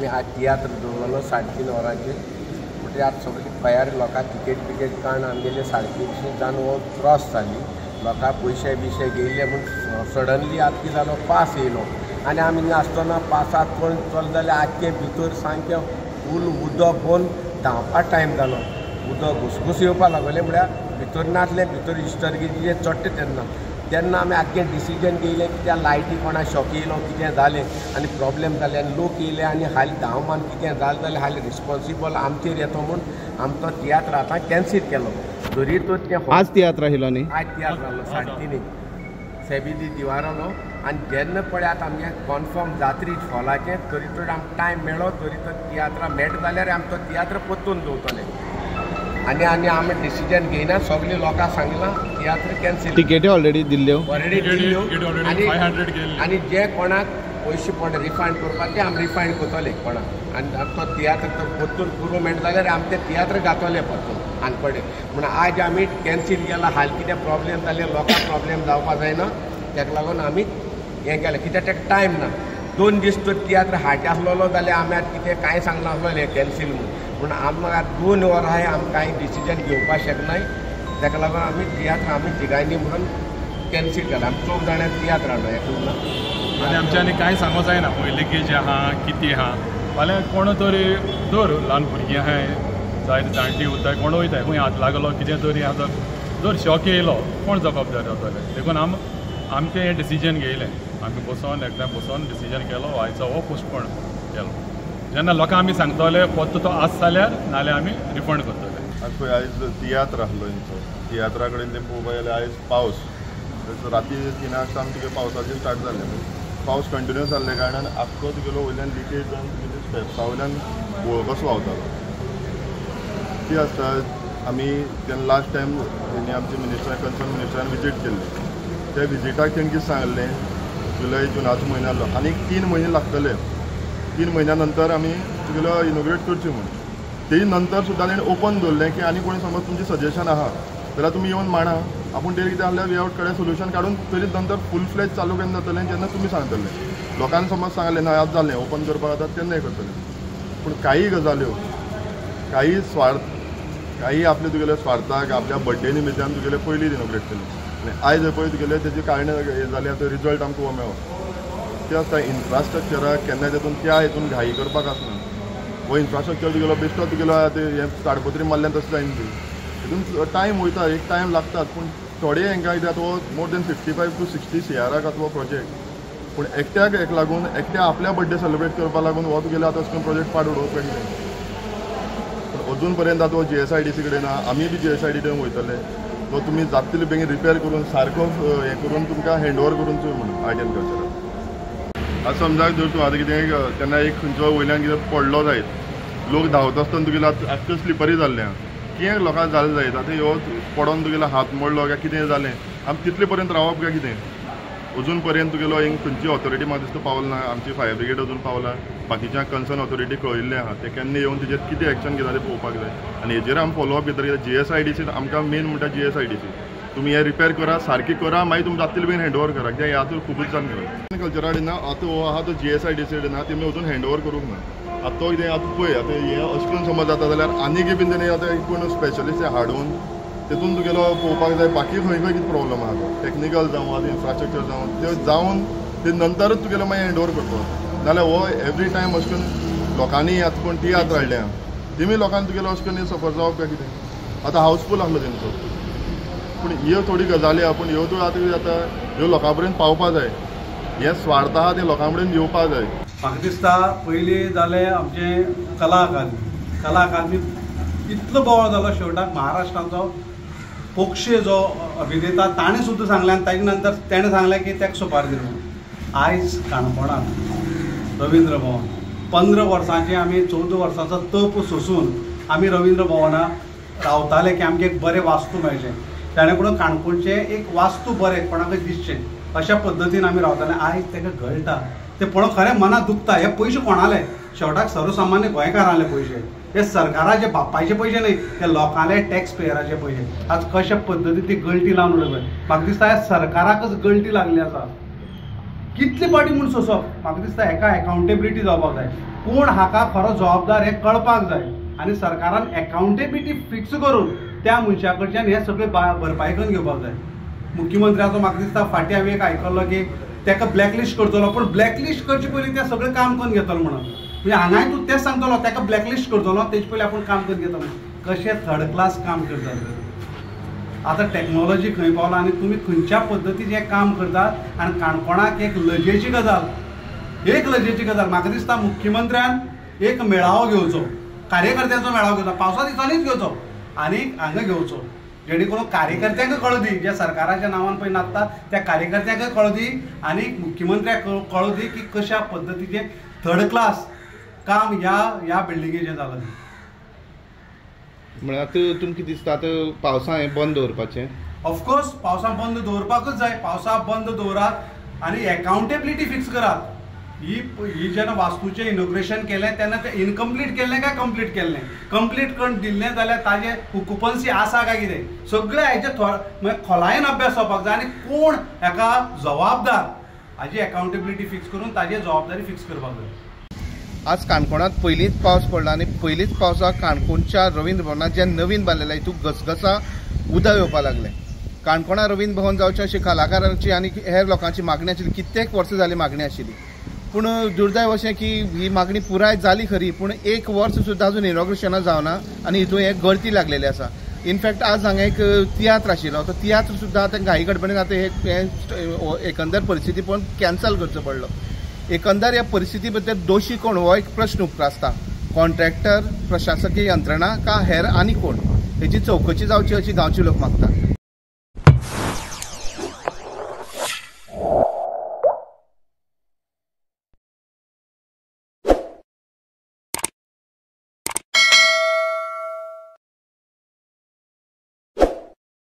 आमी आज तियात्र दवरलो 3:30 वरांचेर म्हणजे आज सगळी तयारी लोकां तिकेट कारण आमगेले 3:30 जावन वो क्रॉस जाली लोकां पयशे बिशे गेले म्हूण सडनली आतां कितें जालो पास येयलो आनी आमी हिंगा आसतना पासाक कोण चल जाल्यार आख्खे भितर सामकें फूल उदक पोवन धांवपाक टायम जालो उदक घुसघुस येवपाक लागले म्हळ्यार भितर नासले भितर इश्टर्गेजीचे चडटे तेन्ना आमी आख्खें डिसिजन घेयलें की त्या लायटी कोणा शॉक येयलो कितें जालें आनी प्रॉब्लेम जाले आनी लोक येयले आनी हालीं धांवमान कितें जालें जाल्यार हालीं रिस्पॉन्सिबल आमचेर येतो म्हूण आमचो तियात्र आतां कॅन्सील केलो जरी तो आज तियात्र आशिल्लो न्ही आज तियात्र जालो 3:30 सेबिदी दिवारलो आनी जेन्ना पळय आतां आमगे कन्फर्म जात्री हॉलाचें तरी तर आमकां टायम मेळ्ळो तरी तर तियात्रा मेळटा जाल्यार आमचो तियात्र परतून दवरतले आनी आमी डिसिजन घेयना सगळीं लोकांक सांगलां तियात्र कॅन्सील टिकेटी ऑलरेडी दिल्ल्यो आनी जे कोणाक पयशे पड रिफंड करपाक ते आमी रिफंड करतले कोणाक आनी आमचो तियात्र तो परतून करूं मेळटा जाल्यार आमी ते तियात्र घातले परतून आनी पडे म्हण आज आमी कॅन्सील केला हाल कितें प्रॉब्लेम जाले लोकांक प्रॉब्लेम जावपाक जायना ताका लागून आमी हें केलें कित्याक ताका टायम ना 2 दीस तो तियात्र हाटे आसलेलो जाल्यार आमी आतां कितें कांय सांगनासलें कॅन्सील म्हूण आमकां 2 वरां आहाय आमी कांय डिसिजन घेवपाक शकनाय ताका लागून आमी तियात्र आमी तिगांयनी म्हणून कॅन्सील केला आमी 4 जाणां तियात्र हाडलो एकूण आनी आमचे आनी कांय सांगो जायना पयलीं कितें आहा कितें आहा फाल्यां कोण तरी धर ल्हान भुरगीं आहाय जायत जाणटी वताय कोण वयताय खंय हात लागलो कितें तरी आतां जर शॉक येयलो कोण जबाबदार जातले देखून आमचें हें डिसिजन घेयलें आमी बसोन एकदां बसोन डिसिजन केलो आयचो हो पोस्टपोन केलो जेन्ना लोकांक आमी सांगतले फक्त तो आस जाल्यार नाल्यार आमी रिफंड करतले पळय आयज तियात्र आसलो हेंचो तियात्रा कडेन तें पळोवपाक गेल्यार आयज पावस राती 3 सावन तुगे पावसाचें स्टार्ट जाल्लें पावस कंटिन्यूस जाल्ले कारणान आख्खो तुगेलो वयल्यान लिकेज जावन तुगे स्टेप्सा वयल्यान कसो व्हांवतालो ती आसता आमी तेन्ना लास्ट टायम तेणी आमचे कन्सर्न मिनिस्टरान विजीट केल्ली त्या विजिटाक तेणी कितें सांगलें जुलय जुनाचो म्हयनो आसलो आनीक 3 म्हयने लागतले 3 म्हयन्या नंतर आमी तुगेलो इनोग्रेट करची म्हणून तेही नंतर सुद्दां तेणें ओपन दवरलें की आनी कोणी समज तुमचें सजेशन आहा जाल्यार तुमी येवन मांडा आपूण तें कितें जाल्यार वे आउट कडेन सोल्युशन काडून तरी नंतर फूल फ्लेज चालू केन्ना जातलें जेन्ना तुमी सांगतले लोकांनी समज सांगलें ना आज जालें ओपन करपाक जाता तेन्ना हें करतलें पूण काही गजाल्यो काही स्वार्थ काही आपले तुगेले स्वार्थाक आपल्या बर्थडे निमित्यान तुगेले पयलीं इनोग्रेट केलें आनी आयज पळय तुगेले तेजी कारणां हें जालीं आतां रिजल्ट आमकां हो मेळ्ळो तें आसता इन्फ्रास्ट्रक्चराक केन्ना तेतून त्या हितून घाई करपाक आसना हो इन्फ्रास्ट्रक्चर तुगेलो बेश्टो तुगेलो हें ताडपत्री मारल्यान तशें जायना ती हितून टायम वयता एक टायम लागतात पूण थोडे हांकां कितें हो मोर देन 55 to 60 CRाक आतां हो प्रोजेक्ट पूण एकट्याक हेका लागून एकट्या आपल्या बर्थडे सेलिब्रेट करपाक लागून हो तुगेलो आतां अशें प्रोजेक्ट पाड उडोवप कितें पूण अजून पर्यंत आतां हो GSIDC कडेन ना आमी बी GSIDC कडेन वयतले तो तुमी जाता तितले बेगीन रिपेर करून सारको हें करून तुमकां हँडओवर करून चोय म्हणून आर्ट एंड कल्चराक आतां समजा जर तूं आतां कितें तेन्ना एक खंयचो वयल्यान कितें पडलो जायत लोक धांवता आसतना तुगेलो आख्खें स्लिपरी जाल्लें आहा कितें लोकांक जालें जायत आतां ह्यो पडोन तुगेलो हात मोडलो काय कितें जालें आमी तितले पर्यंत रावप काय कितें अजून पर्यंत तुगेलो खंयची ऑथॉरिटी म्हाका दिसता पावला ना आमची फायर ब्रिगेड अजून पावला बाकीच्या कन्सर्न ऑथॉरिटी कळयिल्लें आहा ते केन्ना येवन तेजेर कितें एक्शन घेता तें पळोवपाक जाय आनी हेजेर आमी फॉलोअप घेतले GSIDC आमकां मेन म्हणटा GSIDC तुमी हें रिपेर करा सारकी करा मागीर तुमी जाता तितलें बेगीन हँडओवर करा कित्याक ह्या खातीर खूबच जाण करा कल्चरा कडेन ना आतां हो आहा तो GSIDC कडेन ना तेमी अजून हँडओवर करूंक ना आतां तो कितें आतां पळय आतां हें अशें करून समज जाता जाल्यार आनीक बीन तेणी आतां कोण स्पेशलिस्ट हाडून तेतून तुगेलो पळोवपाक जाय बाकी खंय खंय कितें प्रॉब्लम आहा तो टॅक्निकल जावं आतां इन्फ्रास्ट्रक्चर जावं ते जावन ते नंतरच तुगेलो मागीर हँडओवर करपाक नाल्यार हो एवरी टायम अशें करून लोकांनी आतां कोण तियात्र हाडल्या तेमी लोकांनी तुगेलो अशें करून सफर जावप काय कितें आतां हावसफूल आसलो तेंचो पूण ह्यो थोडी गजाली आहा पूण ह्यो तूं आतां कितें जाता ह्यो लोकां पर्यंत पावपाक जाय हें स्वार्थ आहा तें लोकां पर्यंत येवपाक जाय म्हाका दिसता पयलीं जालें आमचें कला अकादमी इतलो बोवाळ जालो शेवटाक महाराष्ट्राचो पोक्षे जो अभिनेता ताणें सुद्दां सांगलें आनी ताजे नंतर तेणें सांगलें की ताका सुपारी दिली म्हणून आयज काणकोणांत रवींद्र भवन 15 वर्सांचें आमी 14 वर्सांचो तप सोंसून आमी रवींद्र भवनाक रावताले की आमकां एक बरें वास्तू मेळचें ताणें करून काणकोणचें एक वास्तू बरें कोणाकय दिसचें अशा पद्दतीन आमी रावताले आयज ताका गळटा ते पळोवन खरें मनाक दुखता हे पयशे कोणाले शेवटाक सर्वसामान्य गोंयकारांले पयशे हे सरकाराचे बापायचे पयशे न्हय ते लोकांले टॅक्स पेयराचे पयशे आज कशा पद्दतीन ती गळटी लावन उडयले म्हाका दिसता ह्या सरकाराकच गळटी लागली आसा कितली पाटी म्हूण सोंसप म्हाका दिसता हेका एकावंटेबिलिटी जावपाक जाय कोण हाका खरो जबाबदार हे कळपाक जाय आनी सरकारान अकाउंटेबिलिटी फिक्स करून त्या मनशा कडच्यान हे सगळे भरपाई करून घेवपाक जाय. मुख्यमंत्र्याचो म्हाका दिसता फाटीं हांवें एक आयकल्लो की ताका ब्लॅकलिस्ट करतलो, पण ब्लॅकलिस्ट करचे पयलीं तें सगळें काम करून घेतलो म्हणून. म्हणजे हांगाय तूं तेंच सांगतलो ताका ब्लॅकलिस्ट करतलो तेजे पयलीं आपूण काम करून घेतलो. कशें थर्ड क्लास काम करतात. आतां टॅक्नॉलॉजी खंय पावला आनी तुमी खंयच्या पद्दतीन हें काम करतात. आनी काणकोणाक एक लजेची गजाल म्हाका दिसता मुख्यमंत्र्यान एक मेळावो घेवचो, कार्यकर्त्यांचो मेळावो घेवचो, पावसा दिसांनीच घेवचो आनी हांगा घेवचो, जेणे करून कार्यकर्त्यांक कळू दी, जे सरकाराच्या नांवान पळय नाचतात त्या कार्यकर्त्यांक कळू दी आनी मुख्यमंत्र्याक कळू दी की कशा पद्दतीचें थर्ड क्लास काम ह्या बिल्डिंगेचें जालां. म्हळ्यार आतां तुमकां कितें दिसता आतां पावसा हें बंद दवरपाचें? ऑफकोर्स पावसा बंद दवरपाकूच जाय. पावसा बंद दवरात आनी अकाउंटेबिलिटी फिक्स करात. ही जेन्ना वास्तूचें इनॉग्रेशन केलें तेन्ना तें इनकम्प्लीट केल्लें काय कंप्लीट केल्लें? कंप्लीट करून दिल्लें जाल्यार ताजें ऑक्युपन्सी आसा काय कितें सगळें हेजे खोलायेन अभ्यास जावपाक जाय आनी कोण हेका जबाबदार हाजी अकाउंटेबिलिटी फिक्स करून ताजी जबाबदारी फिक्स करपाक जाय. आज काणकोणांत पयलींच पावस पडला आनी पयलींच पावसाक काणकोणच्या रवींद्र भवनात जें नवीन बांदलेलें हितूंत घसघसा उदक येवपाक लागलें. काणकोणा रवींद्र भवन जावचें अशी कलाकारांची आनी हेर लोकांची मागणी आशिल्ली, कित्येक वर्सां जाली मागणी आशिल्ली. पूण दुर्दैव अशें की ही मागणी पुराय जाली खरी, पूण एक वर्स सुद्दां अजून इनॉग्रेशनां जावना आनी हितून हे गर्दी लागलेली आसा. इनफॅक्ट आज हांगा एक तियात्र आशिल्लो, तो तियात्र सुद्दां आतां घाई गडबडीन आतां हे एकंदर परिस्थिती पळोवन कॅन्सल करचो पडलो. एकंदर ह्या परिस्थिती बद्दल दोशी कोण हो एक प्रश्न उपरासता. कॉन्ट्रॅक्टर, प्रशासकीय यंत्रणा का हेर आनी कोण? हेची चवकशी जावची अशी गांवचे लोक मागतात.